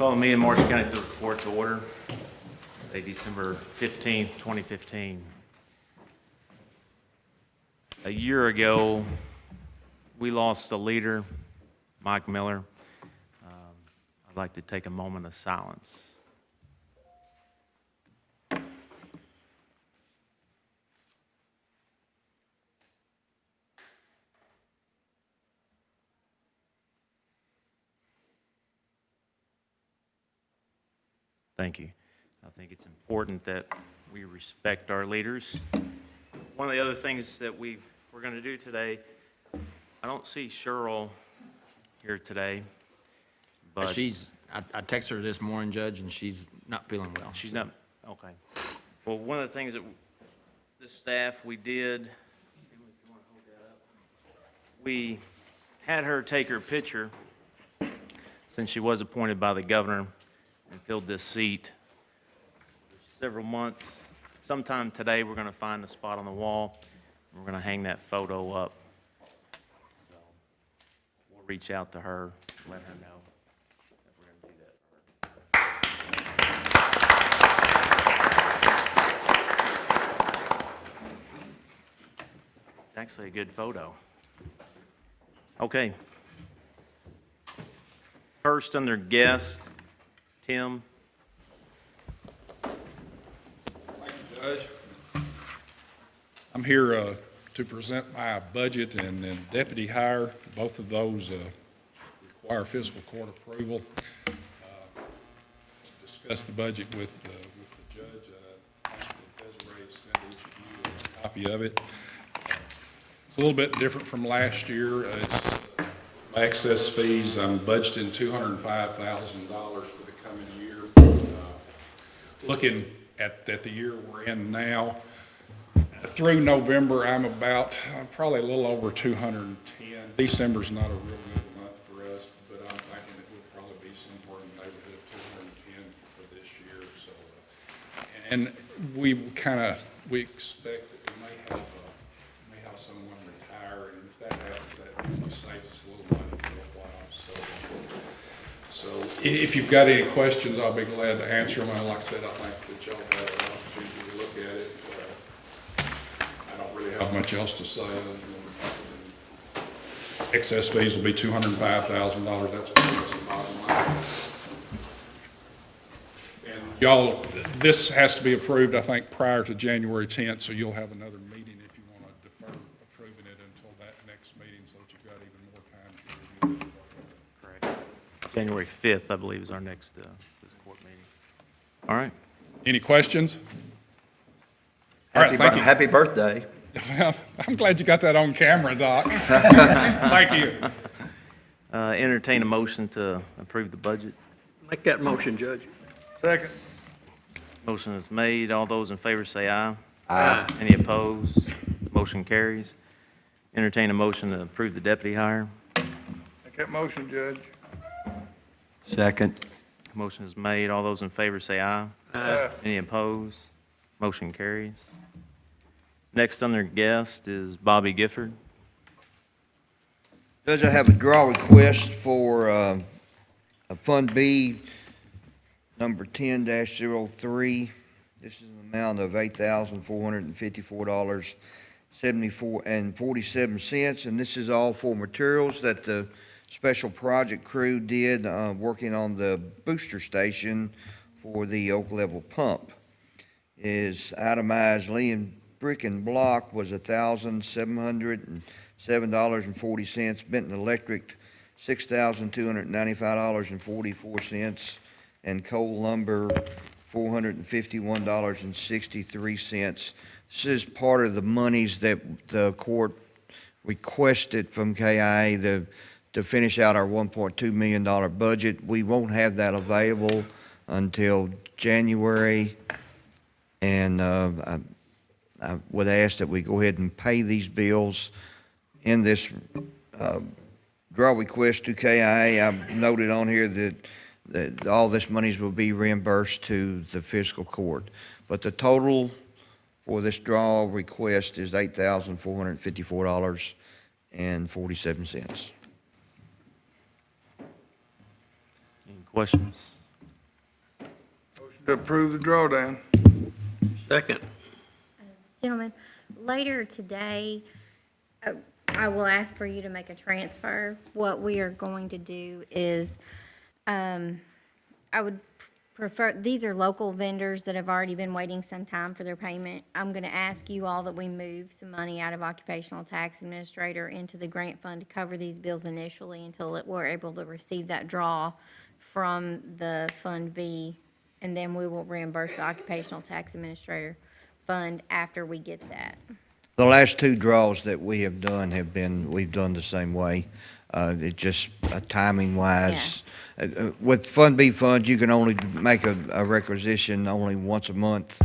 Call the meeting in Morris County Fiscal Court to order, today December 15th, 2015. A year ago, we lost a leader, Mike Miller. I'd like to take a moment of silence. Thank you. I think it's important that we respect our leaders. One of the other things that we're going to do today, I don't see Cheryl here today, but I texted her this morning, Judge, and she's not feeling well. she's not, okay. Well, one of the things that this staff, we did, we had her take her picture since she was appointed by the governor and filled this seat for several months. Sometime today, we're going to find a spot on the wall, and we're going to hang that photo up. So we'll reach out to her, let her know that we're going to do that for her. It's actually a good photo. Okay. First, under guest, Tim. Thank you, Judge. I'm here to present my budget and deputy hire. Both of those require fiscal court approval. Discuss the budget with the judge. Desiree sent each of you a copy of it. It's a little bit different from last year. It's excess fees. I'm budgeting $205,000 for the coming year. Looking at the year we're in now, through November, I'm about probably a little over 210. December's not a real good month for us, but I'm thinking it will probably be somewhere in the neighborhood of 210 for this year. So, and we expect that we may have someone retire, and if that happens, that usually saves us a little money for a while. So if you've got any questions, I'll be glad to answer them. And like I said, I think that y'all have an opportunity to look at it. I don't really have much else to say other than excess fees will be $205,000. That's pretty much the bottom line. And y'all, this has to be approved, I think, prior to January 10th, so you'll have another meeting if you want to defer approving it until that next meeting so that you've got even more time to review it. Correct. January 5th, I believe, is our next this court meeting. All right. Any questions? All right, thank you. Happy birthday. Well, I'm glad you got that on camera, Doc. Thank you. Entertain a motion to approve the budget. Make that motion, Judge. Second. Motion is made. All those in favor say aye. Aye. Any opposed? Motion carries. Entertain a motion to approve the deputy hire. Make that motion, Judge. Second. Motion is made. All those in favor say aye. Aye. Any opposed? Motion carries. Next under guest is Bobby Gifford. Judge, I have a draw request for a Fund B, number 10-03. This is an amount of $8,454.47, and this is all for materials that the special project crew did working on the booster station for the Oak Level pump. Is itemized Lee brick and block was $1,707.40. Benton Electric, $6,295.44. And Cole Lumber, $451.63. This is part of the monies that the court requested from KIA to finish out our $1.2 million budget. We won't have that available until January, and I would ask that we go ahead and pay these bills in this draw request to KIA. I've noted on here that all this monies will be reimbursed to the fiscal court. But the total for this draw request is $8,454.47. Any questions? to approve the drawdown. Second. Gentlemen, later today, I will ask for you to make a transfer. What we are going to do is, I would prefer, these are local vendors that have already been waiting some time for their payment. I'm gonna ask you all that we move some money out of occupational tax administrator into the grant fund to cover these bills initially until we're able to receive that draw from the Fund B, and then we will reimburse the occupational tax administrator fund after we get that. The last two draws that we have done we've done the same way. It just, timing wise, with Fund B funds, you can only make a requisition only once a month.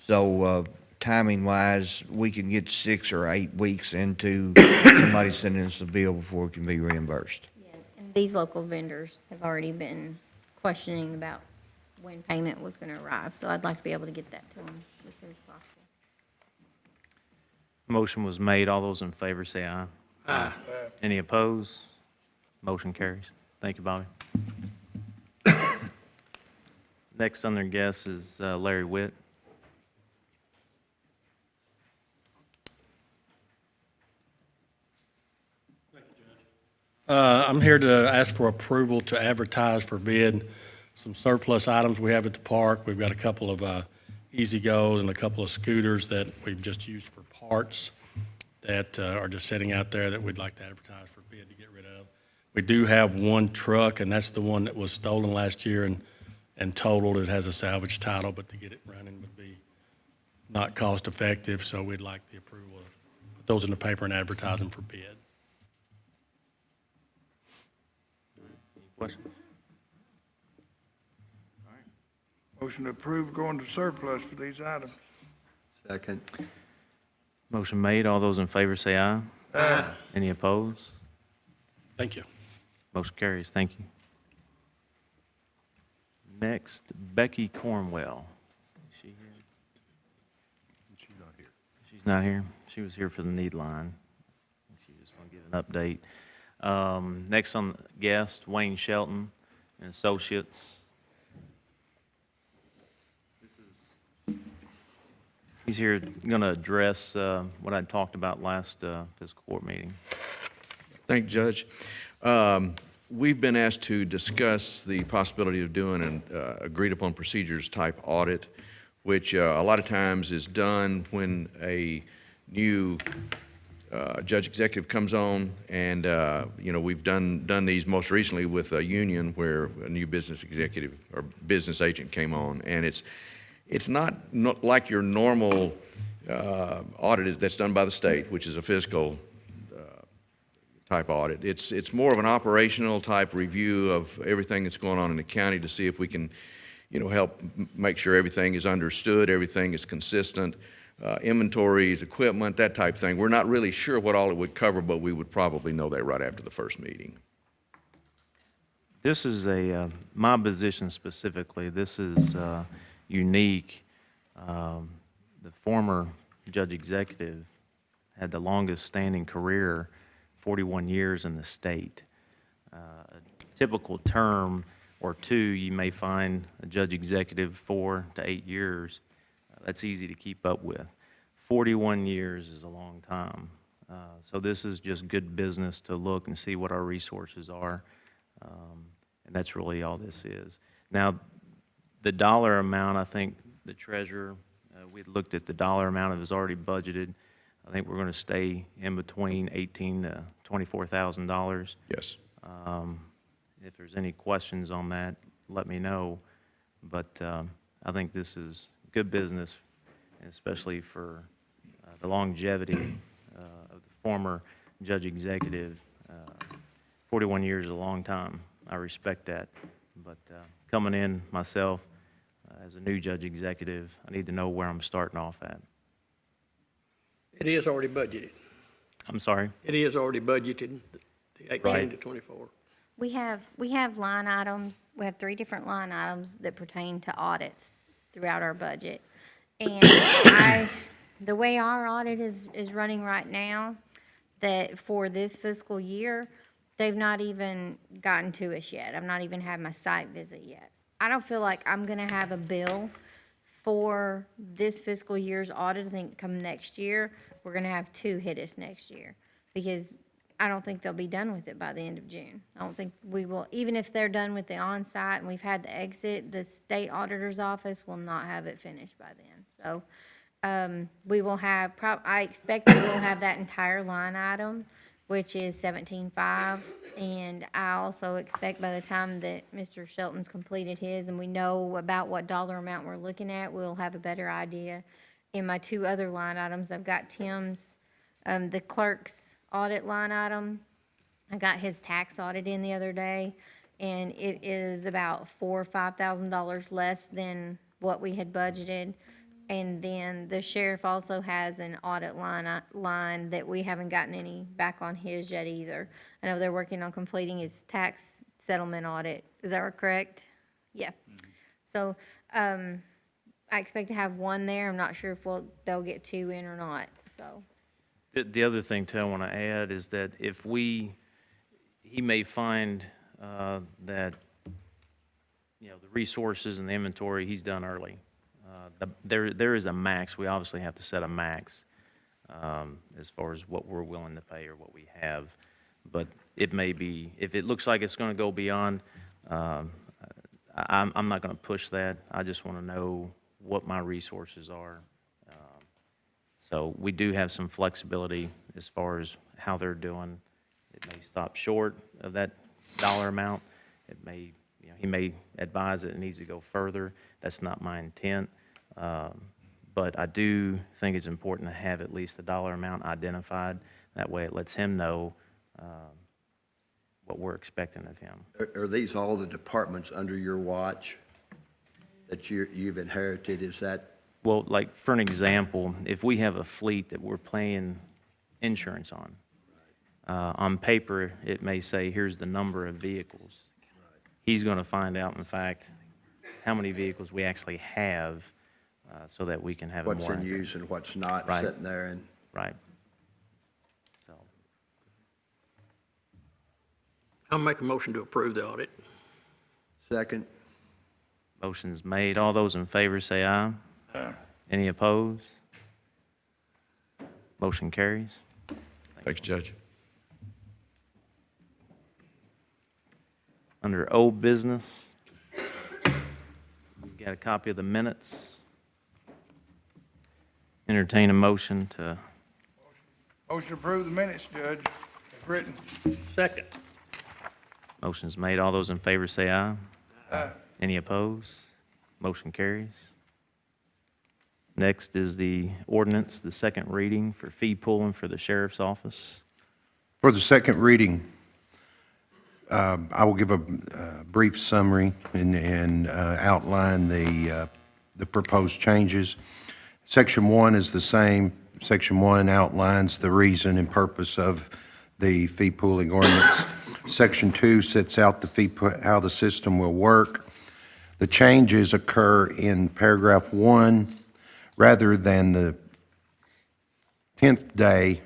So, timing wise, we can get 6 or 8 weeks into somebody sending us a bill before it can be reimbursed. And these local vendors have already been questioning about when payment was gonna arrive, so I'd like to be able to get that to them as soon as possible. Motion was made. All those in favor say aye. Aye. Any opposed? Motion carries. Thank you, Bobby. Next on their guest is Larry Witt. I'm here to ask for approval to advertise for bid some surplus items we have at the park. We've got a couple of Easy Goes and a couple of scooters that we've just used for parts that are just sitting out there that we'd like to advertise for bid to get rid of. We do have one truck, and that's the one that was stolen last year and totaled. It has a salvage title, but to get it running would be not cost effective, so we'd like the approval of put those in the paper and advertise them for bid. Questions? Motion to approve going to surplus for these items. Second. Motion made. All those in favor say aye. Aye. Any opposed? Thank you. Motion carries. Thank you. Next, Becky Cornwell. Is she here? She's not here. She's not here. She was here for the need line. She just want to give an update. Next on the guest, Wayne Shelton and Associates. He's here going to address what I talked about last fiscal court meeting. Thank you, Judge. We've been asked to discuss the possibility of doing an agreed-upon procedures type audit, which a lot of times is done when a new judge executive comes on, and we've done these most recently with a union where a new business executive or business agent came on, and it's not like your normal audit that's done by the state, which is a fiscal type audit. It's more of an operational type review of everything that's going on in the county to see if we can, help make sure everything is understood, everything is consistent, inventories, equipment, that type of thing. We're not really sure what all it would cover, but we would probably know that right after the first meeting. This is my position specifically, this is unique. The former judge executive had the longest standing career, 41 years in the state. A typical term or two, you may find a judge executive 4 to 8 years. That's easy to keep up with. 41 years is a long time. So this is just good business to look and see what our resources are. And that's really all this is. Now, the dollar amount, I think the treasurer, we looked at the dollar amount, it was already budgeted. I think we're going to stay in between $18,000 to $24,000. Yes. If there's any questions on that, let me know. But I think this is good business, especially for the longevity of the former judge executive. 41 years is a long time. I respect that. But coming in myself as a new judge executive, I need to know where I'm starting off at. It is already budgeted. I'm sorry? It is already budgeted, the 18 Right. to 24. We have line items, we have 3 different line items that pertain to audits throughout our budget. And the way our audit is running right now, that for this fiscal year, they've not even gotten to us yet. I've not even had my site visit yet. I don't feel like I'm gonna have a bill for this fiscal year's audit. I think come next year, we're gonna have two hit us next year. Because I don't think they'll be done with it by the end of June. I don't think we will, even if they're done with the on-site and we've had the exit, the state auditor's office will not have it finished by then. So, we will have, I expect that we'll have that entire line item, which is 17.5. And I also expect by the time that Mr. Shelton's completed his and we know about what dollar amount we're looking at, we'll have a better idea. In my two other line items, I've got Tim's, the clerk's audit line item. I got his tax audit in the other day, and it is about $4,000 or $5,000 less than what we had budgeted. And then the sheriff also has an audit line that we haven't gotten any back on his yet either. I know they're working on completing his tax settlement audit. Is that correct? Yeah. So, I expect to have one there. I'm not sure if they'll get two in or not, so. The other thing too I want to add is that if he may find that, you know, the resources and the inventory he's done early. There is a max. We obviously have to set a max as far as what we're willing to pay or what we have. But it may be, if it looks like it's going to go beyond, I'm not going to push that. I just want to know what my resources are. So we do have some flexibility as far as how they're doing. It may stop short of that dollar amount. It may, you know, he may advise that it needs to go further. That's not my intent. But I do think it's important to have at least the dollar amount identified. That way it lets him know what we're expecting of him. Are these all the departments under your watch that you've inherited? Is that? Well, like, for an example, if we have a fleet that we're paying insurance on paper, it may say, here's the number of vehicles. He's going to find out, in fact, how many vehicles we actually have so that we can have a more What's in accurate. use and what's not Right. sitting there and? Right. So, I'll make a motion to approve the audit. Second? motion's made. All those in favor say aye. Aye. Any opposed? Motion carries. Thanks, Judge. Under old business, you got a copy of the minutes. Entertain a motion to, Motion to approve the minutes, Judge, as written. Second. motion's made. All those in favor say aye. Aye. Any opposed? Motion carries. Next is the ordinance, the second reading for fee pooling for the sheriff's office. For the second reading, I will give a brief summary and outline the proposed changes. Section 1 is the same. Section 1 outlines the reason and purpose of the fee pooling ordinance. Section 2 sets out how the system will work. The changes occur in paragraph 1. Rather than the 10th day,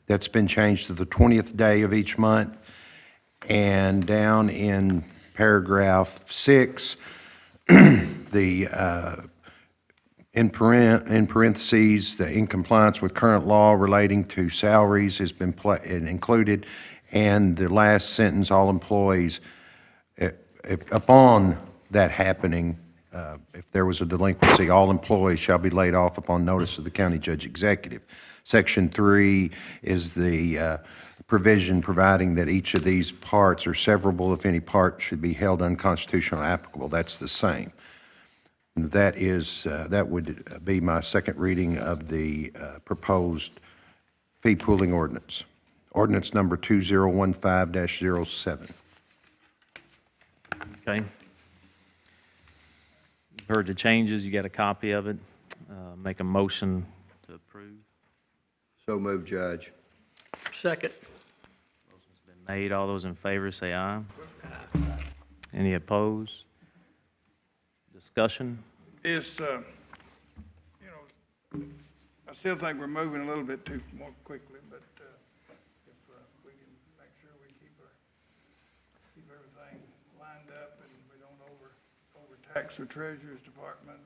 that's been changed to the 20th day of each month. And down in paragraph 6, the in parentheses, the in compliance with current law relating to salaries has been included. And the last sentence, all employees, upon that happening, if there was a delinquency, all employees shall be laid off upon notice of the county judge executive. Section 3 is the provision providing that each of these parts are severable if any part should be held unconstitutional or applicable. That's the same. That is, that would be my second reading of the proposed fee pooling ordinance. Ordinance number 2015-07. Okay? You've heard the changes. You got a copy of it. Make a motion to approve. So moved, Judge. Second. Been made. All those in favor say aye. Any opposed? Discussion? It's, I still think we're moving a little bit too more quickly, but if we can make sure we keep everything lined up and we don't overtake tax or treasurer's department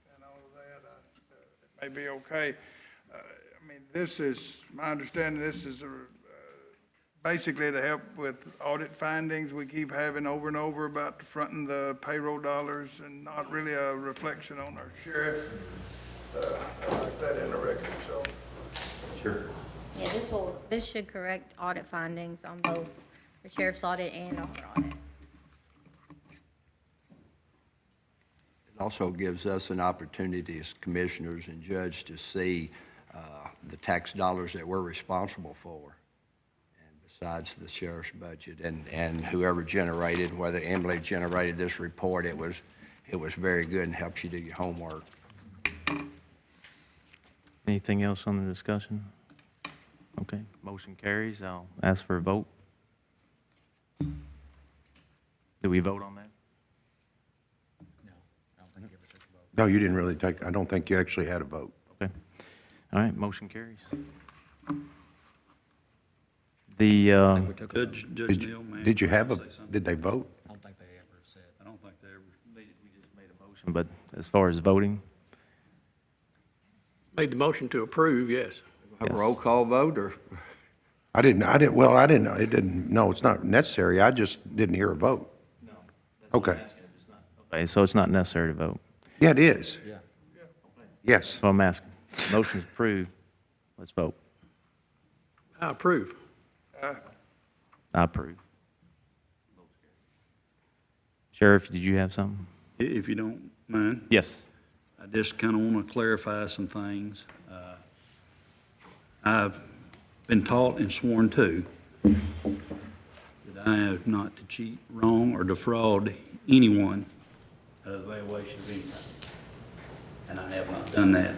and all of that, it may be okay. I mean, this is, my understanding, this is basically to help with audit findings we keep having over and over about fronting the payroll dollars and not really a reflection on our sheriff. I like that in the record, so. Sure. Yeah, this should correct audit findings on both the sheriff's audit and our audit. It also gives us an opportunity as commissioners and judge to see the tax dollars that we're responsible for. And besides the sheriff's budget and whoever generated, whether Emily generated this report, it was very good and helps you do your homework. Anything else on the discussion? Okay, motion carries. I'll ask for a vote. Do we vote on that? No, you didn't really take, I don't think you actually had a vote. Okay. All right, motion carries. The, Judge Did Neal, may I did you have a, say something? did they vote? I don't think they ever said. I don't think they ever we just made a motion, but as far as voting, made the motion to approve, yes. A Yes. roll call vote, or? I didn't, it didn't, no, it's not necessary. I just didn't hear a vote. no. Okay. Okay, so it's not necessary to vote. Yeah, it is. Yeah. Yes. So I'm asking. Motion's approved. Let's vote. I approve. I approve. Sheriff, did you have something? If you don't mind, Yes. I just kind of want to clarify some things. I've been taught and sworn to that I am not to cheat, wrong, or defraud anyone out of the valuation of anything. And I have not done that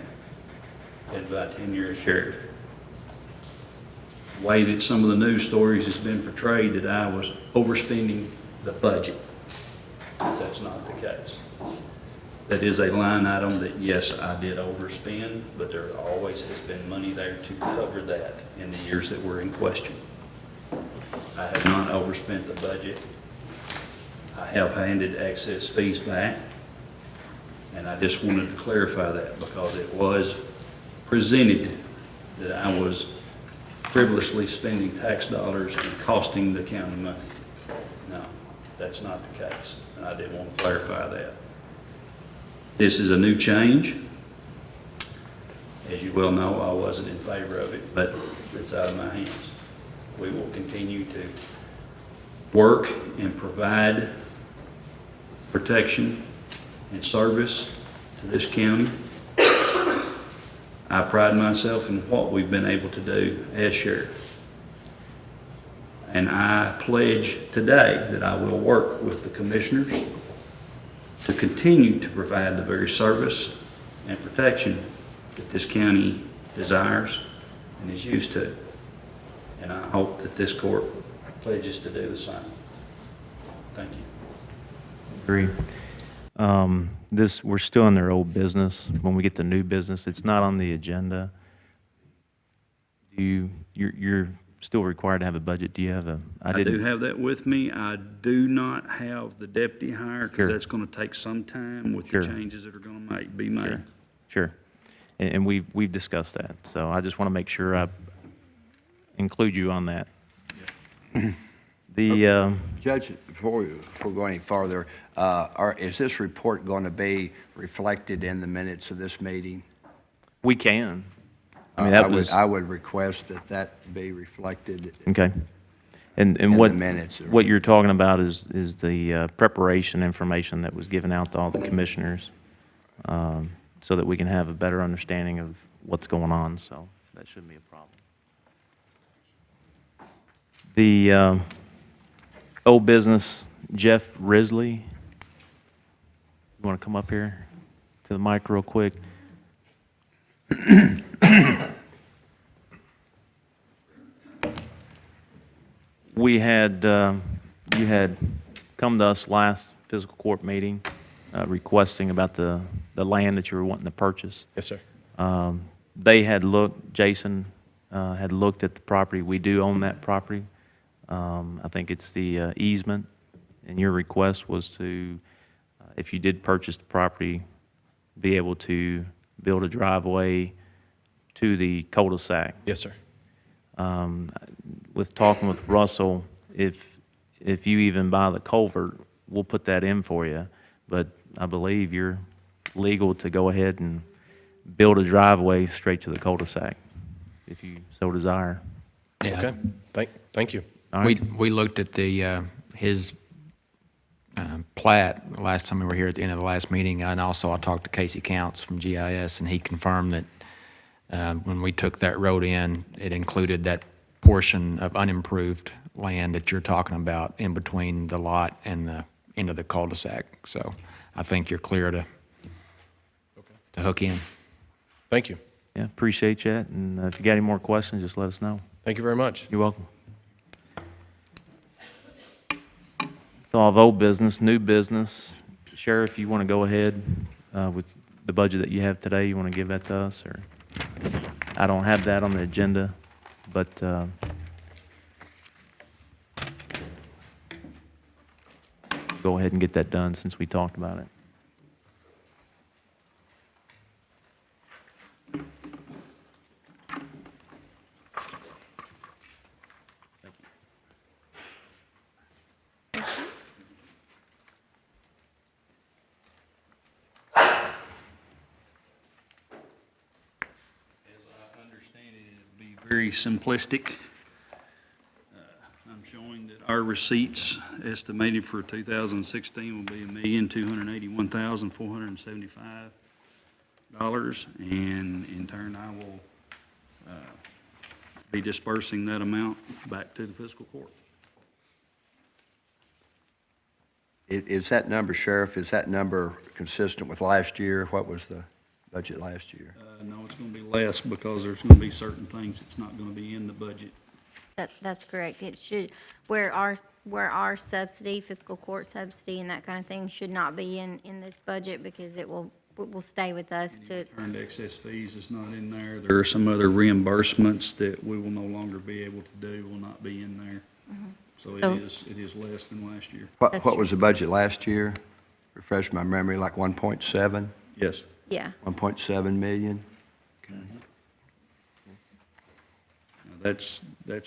in about 10 years as sheriff. The way that some of the news stories has been portrayed that I was overspending the budget, that's not the case. That is a line item that, yes, I did overspend, but there always has been money there to cover that in the years that were in question. I have not overspent the budget. I have handed excess fees back, and I just wanted to clarify that because it was presented that I was frivolously spending tax dollars and costing the county money. No, that's not the case, and I did want to clarify that. This is a new change. As you well know, I wasn't in favor of it, but it's out of my hands. We will continue to work and provide protection and service to this county. I pride myself in what we've been able to do as sheriff. And I pledge today that I will work with the commissioners to continue to provide the very service and protection that this county desires and is used to. And I hope that this court pledges to do the same. Thank you. Agree. We're still in their old business. When we get the new business, it's not on the agenda. You're still required to have a budget. Do you have a? I do have that with me. I do not have the deputy hire because Sure. that's going to take some time with Sure. the changes that are going to be made. Sure. And we've discussed that. So I just want to make sure I include you on that. The, Judge, before we go any farther, is this report going to be reflected in the minutes of this meeting? we can. I mean, that was, I would request that be reflected okay. And in what, the minutes. what you're talking about is the preparation information that was given out to all the commissioners, so that we can have a better understanding of what's going on, so that shouldn't be a problem. The old business, Jeff Risley, you want to come up here to the mic real quick? We had, you had come to us last fiscal court meeting requesting about the land that you were wanting to purchase. Yes, sir. They had looked, Jason had looked at the property. We do own that property. I think it's the easement, and your request was to if you did purchase the property, be able to build a driveway to the cul-de-sac. Yes, sir. With talking with Russell, if you even buy the culvert, we'll put that in for you. But I believe you're legal to go ahead and build a driveway straight to the cul-de-sac, if you so desire. Yeah. Okay, thank you. All right. We looked at his plat last time we were here at the end of the last meeting, and also I talked to Casey Counts from GIS, and he confirmed that when we took that road in, it included that portion of unimproved land that you're talking about in between the lot and the end of the cul-de-sac. So I think you're clear to hook in. Thank you. Yeah, appreciate that. And if you got any more questions, just let us know. Thank you very much. You're welcome. So all of old business, new business. Sheriff, you want to go ahead with the budget that you have today? You want to give that to us, or? I don't have that on the agenda, but go ahead and get that done since we talked about it. Very simplistic. I'm showing that our receipts estimated for 2016 will be $1,281,475. And in turn, I will be dispersing that amount back to the fiscal court. Is that number, Sheriff, is that number consistent with last year? What was the budget last year? No, it's going to be less because there's going to be certain things that's not going to be in the budget. That's correct. It should, where our subsidy, fiscal court subsidy and that kind of thing should not be in this budget because it will stay with us to, Earned excess fees is not in there. There are some other reimbursements that we will no longer be able to do, will not be in there. So So- it is less than last year. That's What was the budget last year? Refresh my memory, like 1.7, Yes. yeah. 1.7 million? Now, that's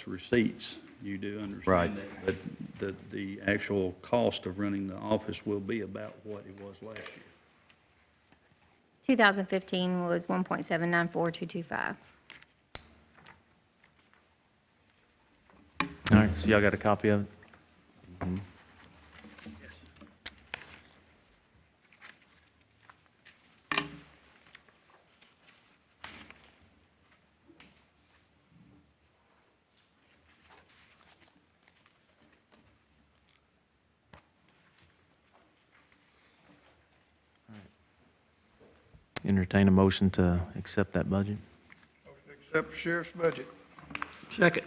receipts. You do Right. understand that. But the actual cost of running the office will be about what it was last year. 2015 was 1.794225. All right, so y'all got a copy of it? Entertain a motion to accept that budget. Accept the sheriff's budget. Second.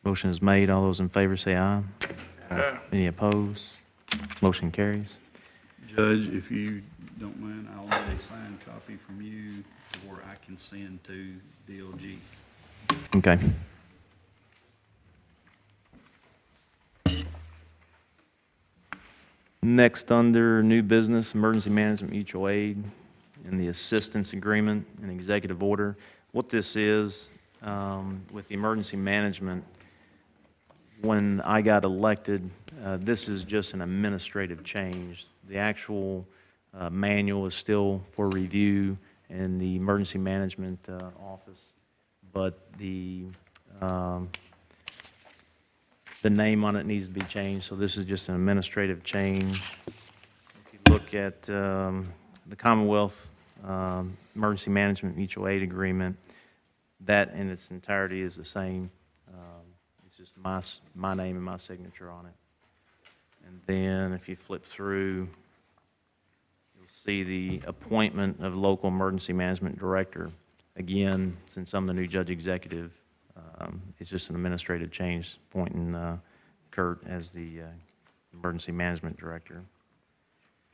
Motion is made. All those in favor say aye. Any opposed? Motion carries. Judge, if you don't mind, I'll need a signed copy from you or I can send to DLG. Okay. Next, under new business, emergency management mutual aid and the assistance agreement and executive order. What this is, with the emergency management, when I got elected, this is just an administrative change. The actual manual is still for review in the emergency management office, but the name on it needs to be changed, so this is just an administrative change. If you look at the Commonwealth Emergency Management Mutual Aid Agreement, that in its entirety is the same. It's just my name and my signature on it. And then if you flip through, you'll see the appointment of local emergency management director. Again, since I'm the new judge executive, it's just an administrative change, appointing Kurt as the emergency management director.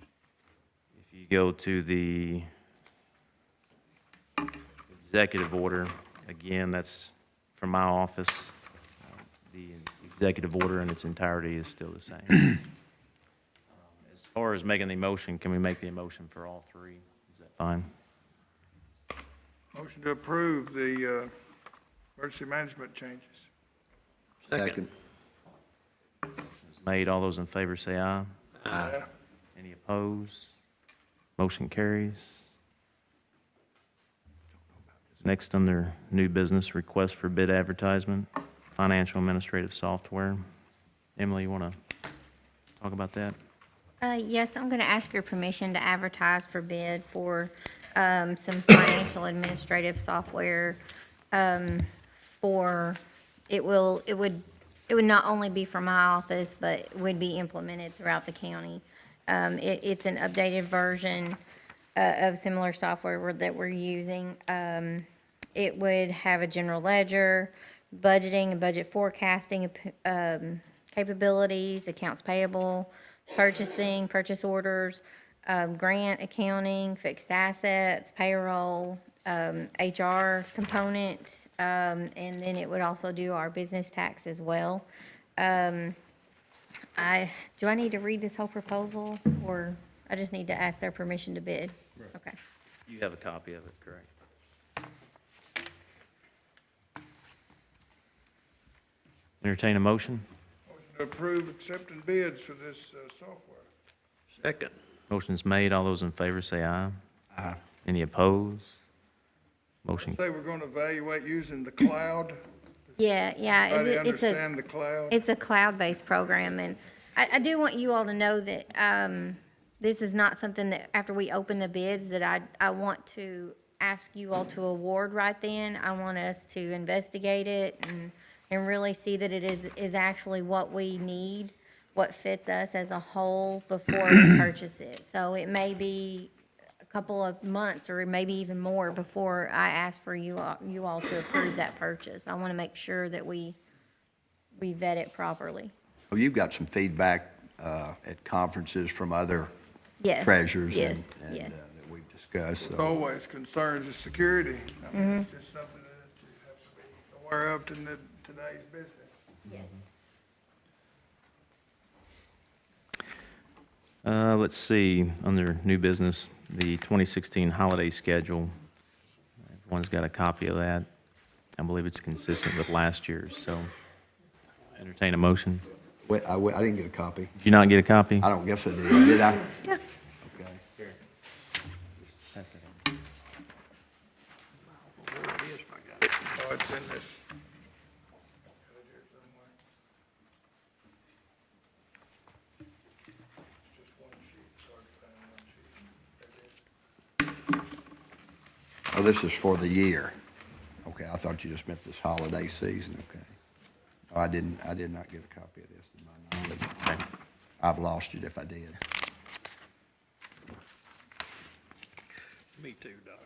If you go to the executive order, again, that's from my office. The executive order in its entirety is still the same. As far as making the motion, can we make the motion for all three? Is that fine? Motion to approve the emergency management changes. Second. It's made. All those in favor say aye. Aye. Any opposed? Motion carries. Next, under new business, request for bid advertisement, financial administrative software. Emily, you want to talk about that? Yes, I'm going to ask your permission to advertise for bid for some financial administrative software. It would not only be for my office, but would be implemented throughout the county. It's an updated version of similar software that we're using. It would have a general ledger, budgeting and budget forecasting capabilities, accounts payable, purchasing, purchase orders, grant accounting, fixed assets, payroll, HR component, and then it would also do our business tax as well. Do I need to read this whole proposal, or I just need to ask their permission to bid? Okay. You have a copy of it, correct? Entertain a motion? Motion to approve accepting bids for this software. Second. Motion's made. All those in favor say aye. Aye. Any opposed? Motion, Say we're going to evaluate using the cloud. Yeah, Everybody it's a, understand the cloud? it's a cloud-based program, and I do want you all to know that, this is not something that, after we open the bids, that I want to ask you all to award right then. I want us to investigate it and really see that it is actually what we need, what fits us as a whole before we purchase it. So it may be a couple of months or maybe even more before I ask for you all to approve that purchase. I want to make sure that we vet it properly. Well, you've got some feedback at conferences from other Yes. treasurers Yes. and Yes. that we've discussed. It's So always concerns of security. I mean, it's just something that you have to be aware of in today's business. Yes. let's see, under new business, the 2016 holiday schedule. Everyone's got a copy of that. I believe it's consistent with last year's, so entertain a motion. wait, I didn't get a copy. Did you not get a copy? I don't guess I did. Did I? Yeah. Okay. Pass it on. Oh, it's in this. Got it here somewhere. It's just one sheet, it's hard to find one sheet. There it is. Oh, this is for the year. Okay, I thought you just meant this holiday season, okay. Oh, I did not get a copy of this, to my knowledge. Okay. I've lost it if I did. Me too, Doc.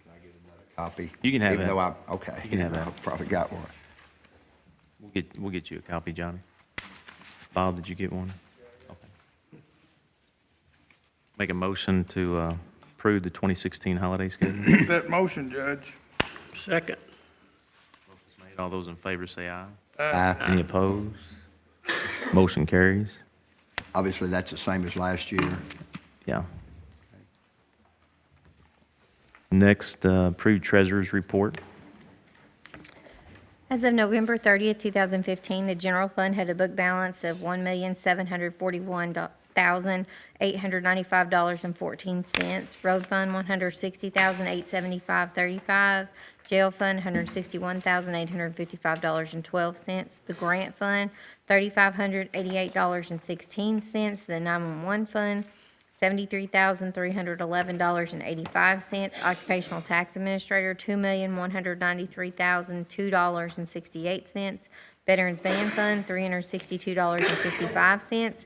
Can I get another copy? You can have Even that. though okay. You can have that. I've probably got one. We'll get you a copy, Johnny. Bob, did you get one? Okay. Make a motion to approve the 2016 holiday schedule. That motion, Judge. Second. Motion's made. All those in favor say aye. Aye. Any opposed? Motion carries. Obviously, that's the same as last year. Yeah. Next, approved treasurer's report. As of November 30th, 2015, the general fund had a book balance of $1,741,895.14. Road fund, $160,875.35. Jail fund, $161,855.12. The grant fund, $3,588.16. The 911 fund, $73,311.85. Occupational tax administrator, $2,193,002.68. Veterans Band Fund, $362.55.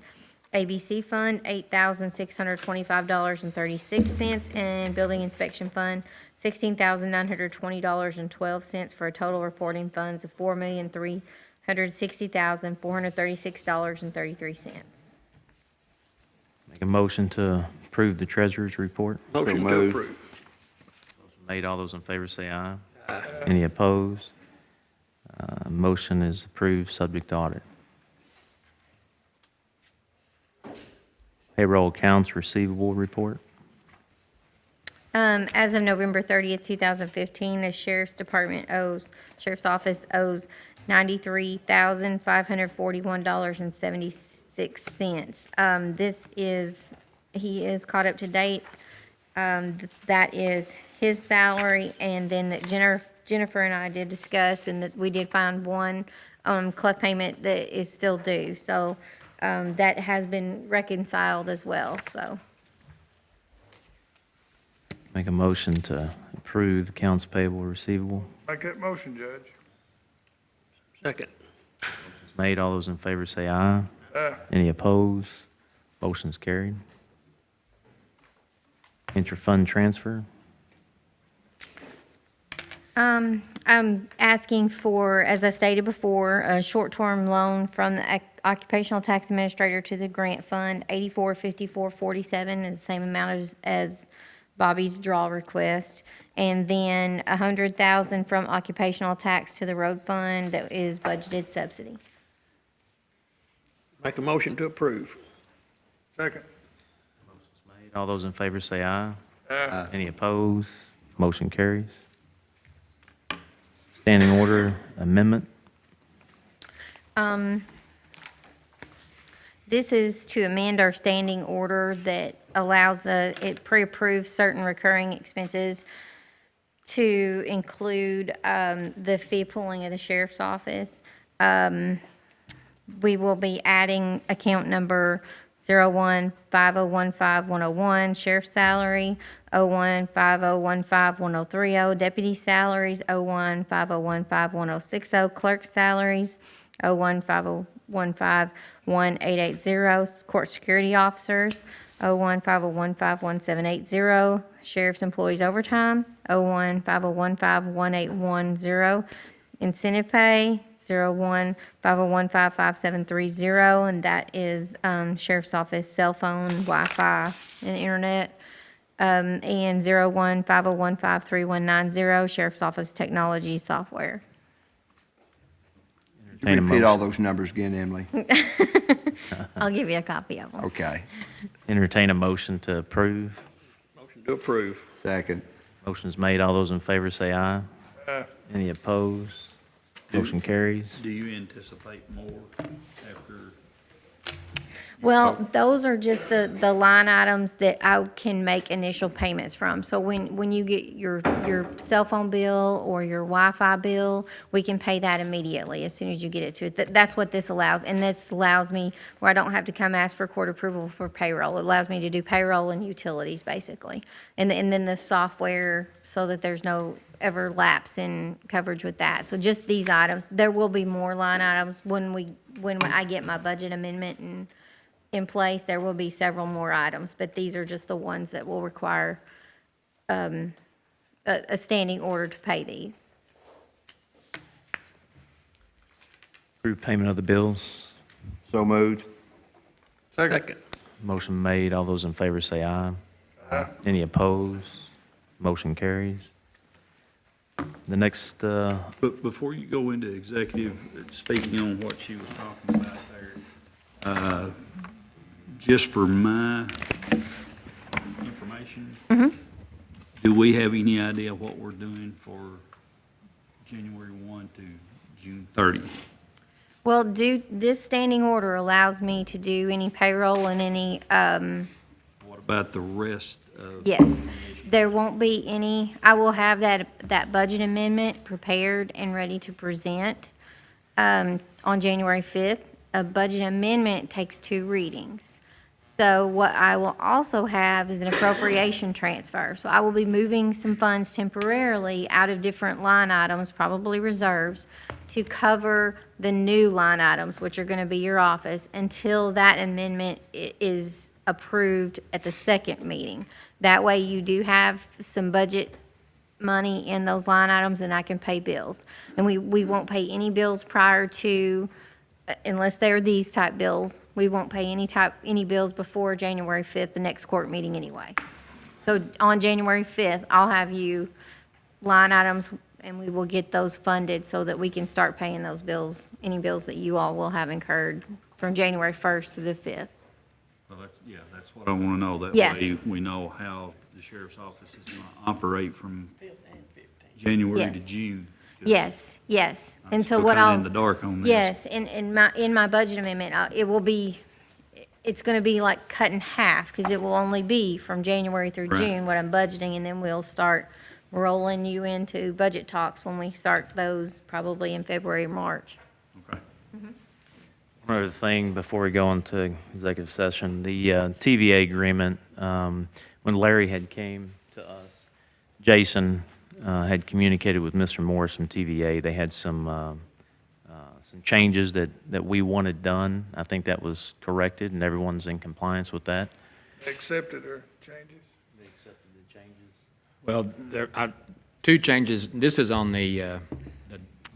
ABC Fund, $8,625.36. And Building Inspection Fund, $16,920.12, for a total reporting funds of $4,360,436.33. Make a motion to approve the treasurer's report. Motion to moved. approve. Made. All those in favor say aye. Any opposed? Motion is approved, subject to audit. Payroll accounts receivable report. As of November 30th, 2015, the Sheriff's Office owes $93,541.76. He is caught up to date. That is his salary, and then that Jennifer and I did discuss, and that we did find one, cleft payment that is still due. So, that has been reconciled as well, so. Make a motion to approve accounts payable receivable. Make that motion, Judge. Second. It's made. All those in favor say aye. Aye. Any opposed? Motion's carried. Interfund transfer. I'm asking for, as I stated before, a short-term loan from the occupational tax administrator to the grant fund, 845447, is the same amount as Bobby's draw request. And then 100,000 from occupational tax to the road fund that is budgeted subsidy. Make a motion to approve. Second. All those in favor say aye. Aye. Any opposed? Motion carries. Standing order amendment. This is to amend our standing order that allows, it pre-approves certain recurring expenses to include the fee pooling of the sheriff's office. We will be adding account number 015015-101, sheriff's salary, 015015-1030, deputy salaries, 015015-1060, clerk's salaries, 015015-1880, court security officers, 015015-1780, sheriff's employees overtime, 015015-1810, incentive pay, 015015-5730, and that is sheriff's office cell phone, Wi-Fi, and internet. And 015015-3190, sheriff's office technology software. Can you repeat all those numbers again, Emily? I'll give you a copy of them. Okay. Entertain a motion to approve. Motion to approve. Second. Motion's made. All those in favor say aye. Aye. Any opposed? Motion carries. Do you anticipate more after? Well, those are just the line items that I can make initial payments from. So when you get your cell phone bill or your Wi-Fi bill, we can pay that immediately as soon as you get it to it. That's what this allows. And this allows me where I don't have to come ask for court approval for payroll. It allows me to do payroll and utilities, basically. And then the software, so that there's no ever lapse in coverage with that. So just these items. There will be more line items when I get my budget amendment in place. There will be several more items, but these are just the ones that will require a standing order to pay these. Approve payment of the bills. So moved. Second. Motion made. All those in favor say aye. Aye. Any opposed? Motion carries. The next, But before you go into executive, speaking on what she was talking about there, just for my information, do we have any idea what we're doing for January 1 to June 30? Well, this standing order allows me to do any payroll and any, What about the rest of? yes. There won't be any, I will have that budget amendment prepared and ready to present on January 5th. A budget amendment takes 2 readings. So what I will also have is an appropriation transfer. So I will be moving some funds temporarily out of different line items, probably reserves, to cover the new line items, which are going to be your office, until that amendment is approved at the second meeting. That way you do have some budget money in those line items, and I can pay bills. And we won't pay any bills prior to, unless they're these type bills, we won't pay any bills before January 5th, the next court meeting anyway. So on January 5th, I'll have you line items, and we will get those funded so that we can start paying those bills, any bills that you all will have incurred from January 1st through the 5th. Well, that's what I want to know. That Yeah. way we know how the sheriff's office is going to operate from January to Yes. June. Yes, yes. I'm And so still what kinda I'll. in the dark on this. Yes, in my budget amendment, it will be, it's gonna be like cut in half, because it will only be from January through Right. June, what I'm budgeting, and then we'll start rolling you into budget talks when we start those, probably in February, March. Okay. One other thing before we go into executive session, the TVA agreement, when Larry had came to us, Jason had communicated with Mr. Morris from TVA. They had some changes that we wanted done. I think that was corrected, and everyone's in compliance with that. Accepted or changes? They accepted the changes. Well, there are two changes. This is on the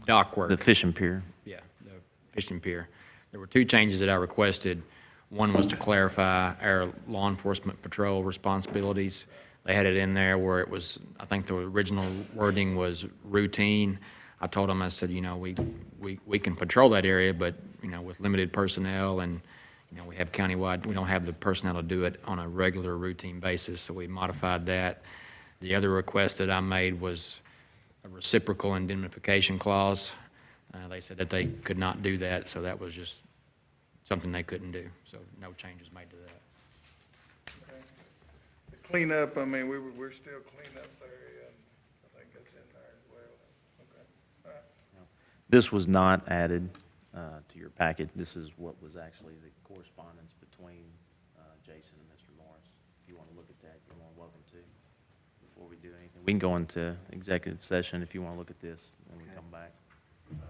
dock work. The fishing pier. Yeah, the fishing pier. There were two changes that I requested. One was to clarify our law enforcement patrol responsibilities. They had it in there where it was, I think the original wording was routine. I told them, I said, you know, we can patrol that area, but, you know, with limited personnel and, you know, we have countywide, we don't have the personnel to do it on a regular routine basis, so we modified that. The other request that I made was a reciprocal indemnification clause. They said that they could not do that, so that was just something they couldn't do. So no changes made to that. The cleanup, I mean, we're still cleaning up the area, and I think that's in there as well. Okay, all right. This was not added to your packet. This is what was actually the correspondence between Jason and Mr. Morris. If you want to look at that, you're more than welcome to before we do anything. We can go into executive session if you want to look at this when we come back.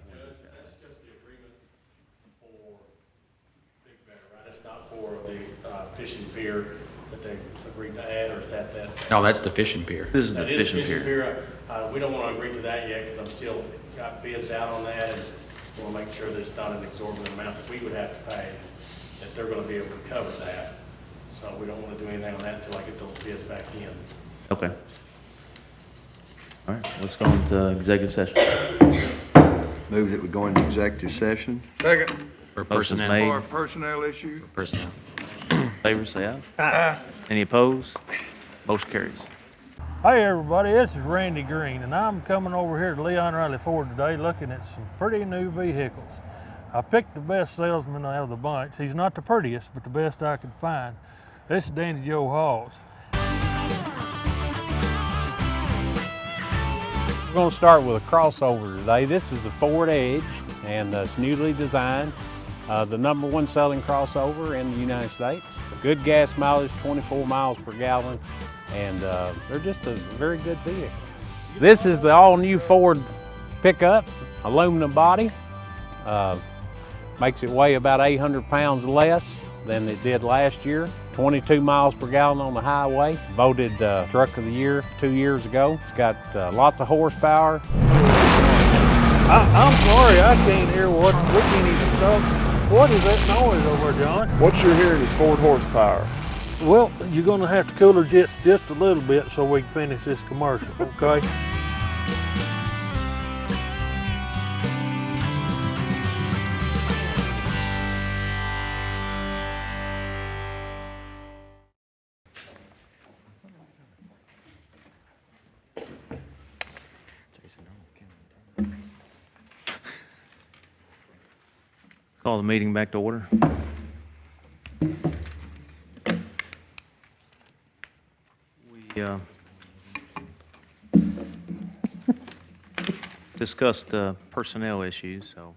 Judge, that's just the agreement for Big Bear, right? It's not for the fishing pier that they agreed to add, or is that? No, that's the fishing pier. This is the That is fishing pier. We don't want to agree to that yet, because I'm still got bids out on that, and want to make sure that it's not an exorbitant amount that we would have to pay, that they're going to be able to cover that. So we don't want to do anything on that until I get those bids back in. Okay. All right, let's go into executive session. Move that we go into executive session. Second, For Motion's personnel. made. for personnel issue. Personnel. Favor, say aye. Aye. Any opposed? Motion carries. Hey everybody, this is Randy Green, and I'm coming over here to Leon Riley Ford today looking at some pretty new vehicles. I picked the best salesman out of the bunch. He's not the prettiest, but the best I could find. This is Dandy Joe Halls. We're going to start with a crossover today. This is the Ford Edge, and it's newly designed. The #1 selling crossover in the United States. Good gas mileage, 24 miles per gallon, and they're just a very good vehicle. This is the all-new Ford pickup, aluminum body. Makes it weigh about 800 pounds less than it did last year. 22 miles per gallon on the highway. Voted Truck of the Year 2 years ago. It's got lots of horsepower. I'm sorry, I can't hear we can't even talk. What is that noise over there, John? What you're hearing is Ford horsepower. Well, you're gonna have to cool her jets just a little bit so we can finish this commercial, okay? Call the meeting back to order. We discussed personnel issues, so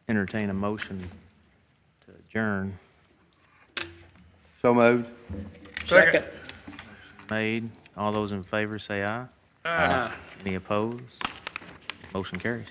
entertain a motion to adjourn. So moved. Second. Made. All those in favor say aye. Aye. Any opposed? Motion carries.